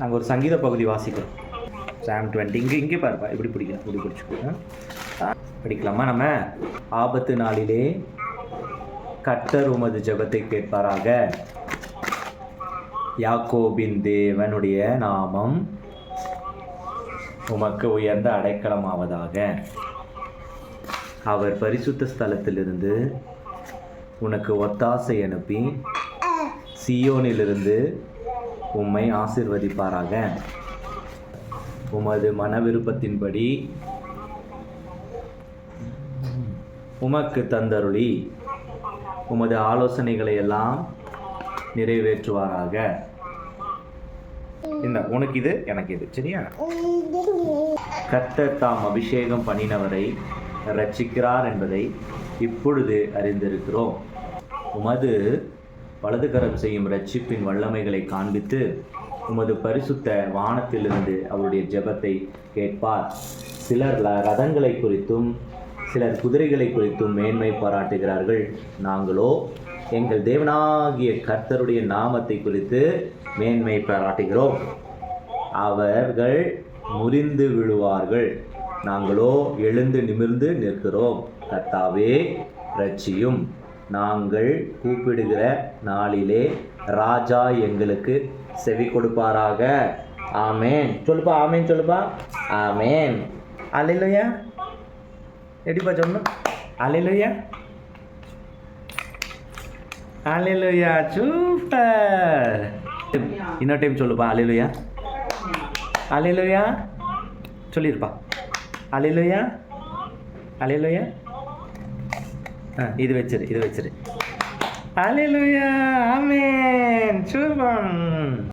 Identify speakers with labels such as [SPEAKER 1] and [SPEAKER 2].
[SPEAKER 1] நாங்கள் ஒரு சங்கீத பகுதி வாசிக்கிறோம். சாம் 20 இங்கே பாருப்பா, எப்படி பிடிக்கணும், இப்படி பிடிச்சிக்கோங்க. படிக்கலாமா? நம்ம ஆபத்து நாளிலே கர்த்தர் உமது ஜெபத்தை கேட்பாராக. யாக்கோபின் தேவனுடைய நாமம் உமக்கு உயர்ந்த அடைக்கலமாவதாக. அவர் பரிசுத்த ஸ்தலத்திலிருந்து உனக்கு ஒத்தாசை அனுப்பி சீயோனிலிருந்து உம்மை ஆசீர்வதிப்பாராக. உமது மன விருப்பத்தின்படி உமக்கு தந்தருளி உமது ஆலோசனைகளை எல்லாம் நிறைவேற்றுவாராக. இந்த உனக்கு இது, எனக்கு இது, சரியா? கர்த்தர் தாம் அபிஷேகம் பண்ணினவரை ரட்சிக்கிறார் என்பதை இப்பொழுது அறிந்திருக்கிறோம். உமது வலதுகரம் செய்யும் ரட்சிப்பின் வல்லமைகளை காண்பித்து உமது பரிசுத்த வானத்திலிருந்து அவருடைய ஜெபத்தை கேட்பார். சிலர் ரதங்களை குறித்தும் சிலர் குதிரைகளை குறித்தும் மேன்மை பாராட்டுகிறார்கள். நாங்களோ எங்கள் தேவனாகிய கர்த்தருடைய நாமத்தை குறித்து மேன்மை பாராட்டுகிறோம். அவர்கள் முறிந்து விழுவார்கள், நாங்களோ எழுந்து நிமிர்ந்து நிற்கிறோம். கர்த்தாவே ரட்சியும். நாங்கள் கூப்பிடுகிற நாளிலே ராஜா எங்களுக்கு செவி கொடுப்பாராக. ஆமேன் சொல்லுப்பா, ஆமேன் சொல்லுப்பா, ஆமேன். அல்லேலூயா. எப்படிப்பா சொல்லணும்? அல்லேலூயா, அல்லேலூயா. சூப்பர். இன்னொரு டைம் சொல்லுப்பா, அல்லேலூயா, அல்லேலூயா சொல்லியிருப்பா. அல்லேலூயா, அல்லேலூயா. இது வச்சிரு. அல்லேலூயா, ஆமென். சூப்பர்.